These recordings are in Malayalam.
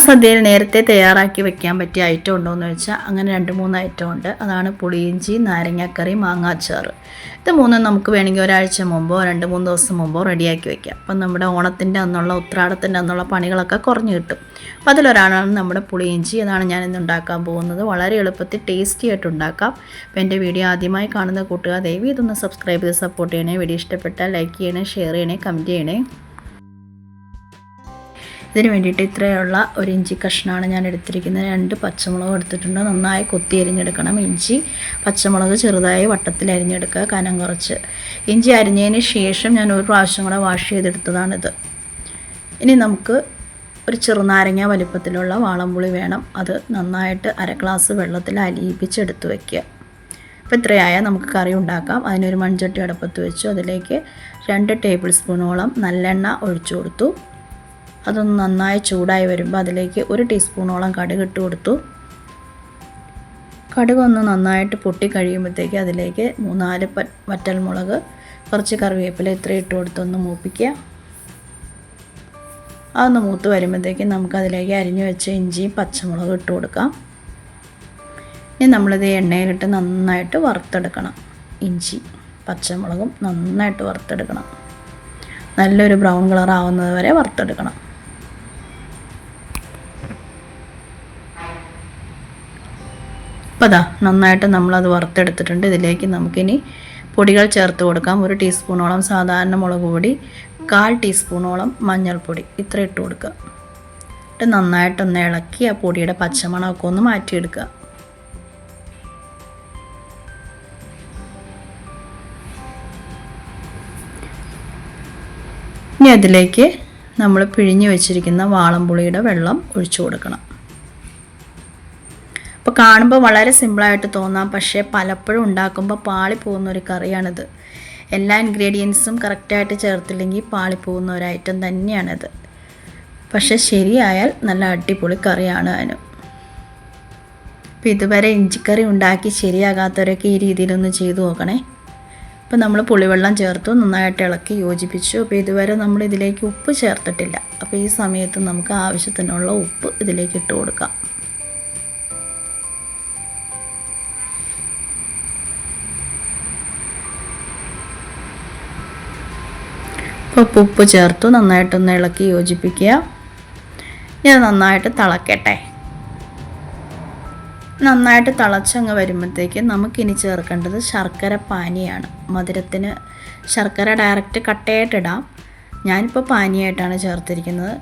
സദ്യയിൽ നേരത്തെ തയ്യാറാക്കി വെക്കാൻ പറ്റിയ ഐറ്റം ഉണ്ടോ എന്ന് വെച്ചാൽ അങ്ങനെ 2-3 ഐറ്റം ഉണ്ട്. അതാണ് പുളിയിഞ്ചി, നാരങ്ങാക്കറി, മാങ്ങാച്ചാറ്. ഇത് മൂന്നും നമുക്ക് വേണമെങ്കിൽ ഒരാഴ്ച മുമ്പോ 2-3 ദിവസം മുമ്പോ റെഡിയാക്കി വെക്കാം. അപ്പം നമ്മുടെ ഓണത്തിൻ്റെ അന്നുള്ള ഉത്രാടത്തിൻ്റെ അന്നുള്ള പണികളൊക്കെ കുറഞ്ഞു കിട്ടും. അപ്പോൾ അതിലൊരാളാണ് നമ്മുടെ പുളിയിഞ്ചി. അതാണ് ഞാനിന്ന് ഉണ്ടാക്കാൻ പോകുന്നത്. വളരെ എളുപ്പത്തിൽ ടേസ്റ്റി ആയിട്ട് ഉണ്ടാക്കാം. അപ്പോൾ എൻ്റെ വീഡിയോ ആദ്യമായി കാണുന്ന കൂട്ടുകാർ ദയവ് ഇതൊന്ന് സബ്സ്ക്രൈബ് ചെയ്ത് സപ്പോർട്ട് ചെയ്യണേ. വീഡിയോ ഇഷ്ടപ്പെട്ടാൽ ലൈക്ക് ചെയ്യണേ, ഷെയർ ചെയ്യണേ, കമൻറ്റ് ചെയ്യണേ. ഇതിന് വേണ്ടിയിട്ട് ഇത്രയുള്ള ഒരു ഇഞ്ചി കഷ്ണമാണ് ഞാൻ എടുത്തിരിക്കുന്നത്. 2 പച്ചമുളക് എടുത്തിട്ടുണ്ട്. നന്നായി കൊത്തി അരിഞ്ഞെടുക്കണം. ഇഞ്ചി പച്ചമുളക് ചെറുതായി വട്ടത്തിൽ അരിഞ്ഞെടുക്കുക, കനം കുറച്ച്. ഇഞ്ചി അരിഞ്ഞതിന് ശേഷം ഞാൻ ഒരു പ്രാവശ്യം കൂടെ വാഷ് ചെയ്തെടുത്തതാണിത്. ഇനി നമുക്ക് ഒരു ചെറുനാരങ്ങ വലിപ്പത്തിലുള്ള വാളംപുളി വേണം. അത് നന്നായിട്ട് 1/2 ഗ്ലാസ് വെള്ളത്തിൽ അലിയിപ്പിച്ചെടുത്ത് വയ്ക്കുക. അപ്പോൾ ഇത്രയായാൽ നമുക്ക് കറി ഉണ്ടാക്കാം. അതിനൊരു മൺചട്ടി അടുപ്പത്ത് വെച്ചു. അതിലേക്ക് 2 ടേബിൾ സ്പൂണോളം നല്ലെണ്ണ ഒഴിച്ചു കൊടുത്തു. അതൊന്ന് നന്നായി ചൂടായി വരുമ്പോൾ അതിലേക്ക് 1 ടീസ്പൂണോളം കടുക് ഇട്ട് കൊടുത്തു. കടുക് ഒന്ന് നന്നായിട്ട് പൊട്ടി കഴിയുമ്പോഴത്തേക്ക് അതിലേക്ക് 3-4 വറ്റൽമുളക്, കുറച്ച് കറിവേപ്പില ഇത്രയും ഇട്ട് കൊടുത്തൊന്ന് മൂപ്പിക്കുക. അതൊന്ന് മൂത്ത് വരുമ്പോഴത്തേക്ക് നമുക്കതിലേക്ക് അരിഞ്ഞു വെച്ച ഇഞ്ചിയും പച്ചമുളകും ഇട്ട് കൊടുക്കാം. ഇനി നമ്മളിത് എണ്ണയിലിട്ട് നന്നായിട്ട് വറുത്തെടുക്കണം. ഇഞ്ചി പച്ചമുളകും നന്നായിട്ട് വറുത്തെടുക്കണം. നല്ലൊരു ബ്രൗൺ കളർ ആവുന്നത് വരെ വറുത്തെടുക്കണം. അപ്പോൾ നന്നായിട്ട് നമ്മളത് വറുത്തെടുത്തിട്ടുണ്ട്. ഇതിലേക്ക് നമുക്കിനി പൊടികൾ ചേർത്ത് കൊടുക്കാം. 1 ടീസ്പൂണോളം സാധാരണ മുളക് പൊടി, 1/4 ടീസ്പൂണോളം മഞ്ഞൾപ്പൊടി ഇത്ര ഇട്ട് കൊടുക്കുക. എന്നിട്ട് നന്നായിട്ടൊന്ന് ഇളക്കി ആ പൊടിയുടെ പച്ചമണമൊക്കെ ഒന്ന് മാറ്റിയെടുക്കുക. ഇനി അതിലേക്ക് നമ്മൾ പിഴിഞ്ഞ് വെച്ചിരിക്കുന്ന വാളംപുളിയുടെ വെള്ളം ഒഴിച്ചു കൊടുക്കണം. അപ്പോൾ കാണുമ്പോൾ വളരെ സിമ്പിളായിട്ട് തോന്നാം, പക്ഷേ പലപ്പോഴും ഉണ്ടാക്കുമ്പോൾ പാളിപ്പോകുന്ന ഒരു കറിയാണിത്. എല്ലാ ഇൻഗ്രീഡിയൻസും കറക്റ്റായിട്ട് ചേർത്തില്ലെങ്കിൽ പാളിപ്പോകുന്ന ഒരു ഐറ്റം തന്നെയാണിത്. പക്ഷേ ശരിയായാൽ നല്ല അടിപൊളി കറിയാണ് അതിന്. അപ്പോൾ ഇതുവരെ ഇഞ്ചിക്കറി ഉണ്ടാക്കി ശരിയാകാത്തവരൊക്കെ ഈ രീതിയിലൊന്ന് ചെയ്തു നോക്കണേ. അപ്പോൾ നമ്മൾ പുളിവെള്ളം ചേർത്തു, നന്നായിട്ട് ഇളക്കി യോജിപ്പിച്ചു. അപ്പോൾ ഇതുവരെ നമ്മൾ ഇതിലേക്ക് ഉപ്പ് ചേർത്തിട്ടില്ല. അപ്പോൾ ഈ സമയത്ത് നമുക്ക് ആവശ്യത്തിനുള്ള ഉപ്പ് ഇതിലേക്ക് ഇട്ട് കൊടുക്കാം. അപ്പോൾ ഉപ്പ് ചേർത്തു നന്നായിട്ടൊന്ന് ഇളക്കി യോജിപ്പിക്കുക. ഇനി അത് നന്നായിട്ട് തിളക്കട്ടെ. നന്നായിട്ട് തിളച്ചങ്ങ് വരുമ്പോഴത്തേക്ക് നമുക്കിനി ചേർക്കേണ്ടത് ശർക്കര പാനിയാണ്. മധുരത്തിന് ശർക്കര ഡയറക്റ്റ് കട്ടയായിട്ടിടാം. ഞാനിപ്പോൾ പാനിയായിട്ടാണ് ചേർത്തിരിക്കുന്നത്.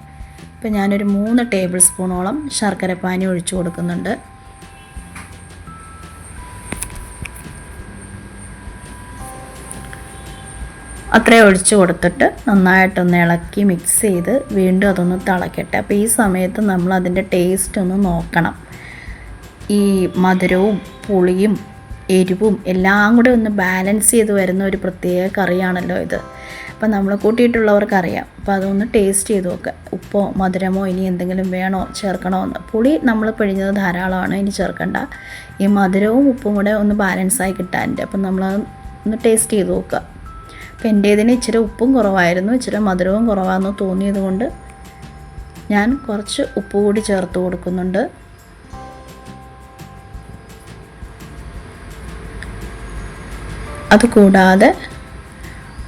ഇപ്പോൾ ഞാനൊരു 3 ടേബിൾ സ്പൂണോളം ശർക്കര പാനി ഒഴിച്ചു കൊടുക്കുന്നുണ്ട്. അത്രയും ഒഴിച്ച് കൊടുത്തിട്ട് നന്നായിട്ടൊന്ന് ഇളക്കി മിക്സ് ചെയ്ത് വീണ്ടും അതൊന്ന് തിളക്കട്ടെ. അപ്പോൾ ഈ സമയത്ത് നമ്മൾ അതിൻ്റെ ടേസ്റ്റ് ഒന്ന് നോക്കണം. ഈ മധുരവും പുളിയും എരിവും എല്ലാം കൂടെ ഒന്ന് ബാലൻസ് ചെയ്ത് വരുന്ന ഒരു പ്രത്യേക കറിയാണല്ലോ ഇത്. അപ്പോൾ നമ്മൾ കൂട്ടിയിട്ടുള്ളവർക്കറിയാം. അപ്പോൾ അതൊന്ന് ടേസ്റ്റ് ചെയ്ത് നോക്കുക. ഉപ്പോ മധുരമോ ഇനി എന്തെങ്കിലും വേണോ ചേർക്കണോ എന്ന്. പുളി നമ്മൾ പിഴിഞ്ഞത് ധാരാളമാണ്, ഇനി ചേർക്കണ്ട. ഈ മധുരവും ഉപ്പും കൂടെ ഒന്ന് ബാലൻസായി കിട്ടാനുണ്ട്. അപ്പം നമ്മളത് ഒന്ന് ടേസ്റ്റ് ചെയ്ത് നോക്കുക. അപ്പോൾ എൻ്റേതിന് ഇച്ചിരി ഉപ്പും കുറവായിരുന്നു, ഇച്ചിരി മധുരവും കുറവാണെന്ന് തോന്നിയത് കൊണ്ട് ഞാൻ കുറച്ച് ഉപ്പ് കൂടി ചേർത്ത് കൊടുക്കുന്നുണ്ട്. അതുകൂടാതെ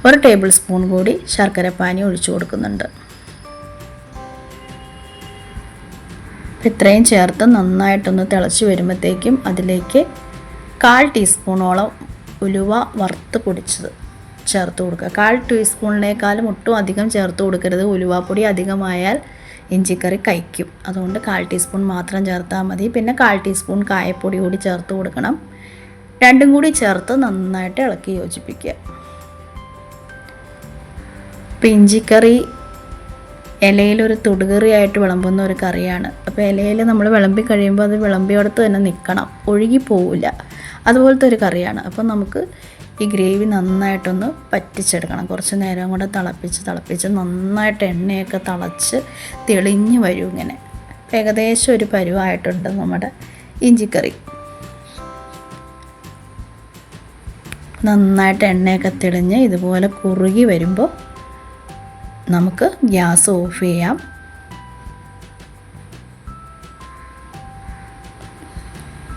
1 ടേബിൾ സ്പൂൺ കൂടി ശർക്കരപ്പാനി ഒഴിച്ചു കൊടുക്കുന്നുണ്ട്. ഇത്രയും ചേർത്ത് നന്നായിട്ടൊന്ന് തിളച്ച് വരുമ്പോഴത്തേക്കും അതിലേക്ക് 1/4 ടീസ്പൂണോളം ഉലുവ വറുത്ത് പൊടിച്ചത് ചേർത്ത് കൊടുക്കുക. 1/4 ടീസ്പൂണിനേക്കാളും ഒട്ടും അധികം ചേർത്ത് കൊടുക്കരുത്. ഉലുവാപ്പൊടി അധികമായാൽ ഇഞ്ചിക്കറി കഴിക്കും. അതുകൊണ്ട് 1/4 ടീസ്പൂൺ മാത്രം ചേർത്താൽ മതി. പിന്നെ 1/4 ടീസ്പൂൺ കായപ്പൊടി കൂടി ചേർത്ത് കൊടുക്കണം. രണ്ടും കൂടി ചേർത്ത് നന്നായിട്ട് ഇളക്കി യോജിപ്പിക്കുക. ഇപ്പോൾ ഇഞ്ചിക്കറി ഇലയിലൊരു തൊടുകറിയായിട്ട് വിളമ്പുന്ന ഒരു കറിയാണ്. അപ്പോൾ ഇലയിൽ നമ്മൾ വിളമ്പി കഴിയുമ്പോൾ അത് വിളമ്പിയോടത്ത് തന്നെ നിൽക്കണം, ഒഴുകി പോവില്ല. അതുപോലത്തെ ഒരു കറിയാണ്. അപ്പോൾ നമുക്ക് ഈ ഗ്രേവി നന്നായിട്ടൊന്ന് പറ്റിച്ചെടുക്കണം. കുറച്ച് നേരം കൂടെ തിളപ്പിച്ച് നന്നായിട്ട് എണ്ണയൊക്കെ തിളച്ച് തെളിഞ്ഞ് വരും. ഇങ്ങനെ ഏകദേശം ഒരു പരുവായിട്ടുണ്ട് നമ്മുടെ ഇഞ്ചിക്കറി. നന്നായിട്ട് എണ്ണയൊക്കെ തെളിഞ്ഞ് ഇതുപോലെ കുറുകി വരുമ്പോൾ നമുക്ക് ഗ്യാസ് ഓഫ് ചെയ്യാം.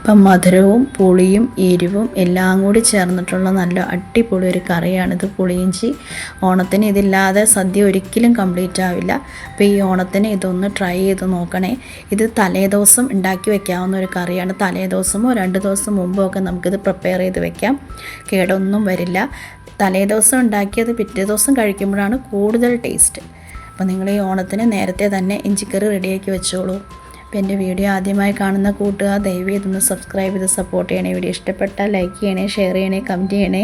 അപ്പം മധുരവും പുളിയും എരിവും എല്ലാം കൂടി ചേർന്നിട്ടുള്ള നല്ല അടിപൊളി ഒരു കറിയാണിത് പുളിയിഞ്ചി. ഓണത്തിന് ഇതില്ലാതെ സദ്യ ഒരിക്കലും കംപ്ലീറ്റ് ആവില്ല. അപ്പോൾ ഈ ഓണത്തിന് ഇതൊന്ന് ട്രൈ ചെയ്ത് നോക്കണേ. ഇത് തലേദിവസം ഉണ്ടാക്കി വെക്കാവുന്ന ഒരു കറിയാണ്. തലേദിവസമോ 2 ദിവസം മുമ്പോ ഒക്കെ നമുക്കിത് പ്രിപ്പയർ ചെയ്ത് വെക്കാം, കേടൊന്നും വരില്ല. തലേദിവസം ഉണ്ടാക്കിയത് പിറ്റേ ദിവസം കഴിക്കുമ്പോഴാണ് കൂടുതൽ ടേസ്റ്റ്. അപ്പോൾ നിങ്ങൾ ഈ ഓണത്തിന് നേരത്തെ തന്നെ ഇഞ്ചിക്കറി റെഡിയാക്കി വെച്ചോളൂ. അപ്പോൾ എൻ്റെ വീഡിയോ ആദ്യമായി കാണുന്ന കൂട്ടുകാർ ദയവ് ഇതൊന്ന് സബ്സ്ക്രൈബ് ചെയ്ത് സപ്പോർട്ട് ചെയ്യണേ. വീഡിയോ ഇഷ്ടപ്പെട്ടാൽ ലൈക്ക് ചെയ്യണേ, ഷെയർ ചെയ്യണേ, കമൻറ്റ് ചെയ്യണേ.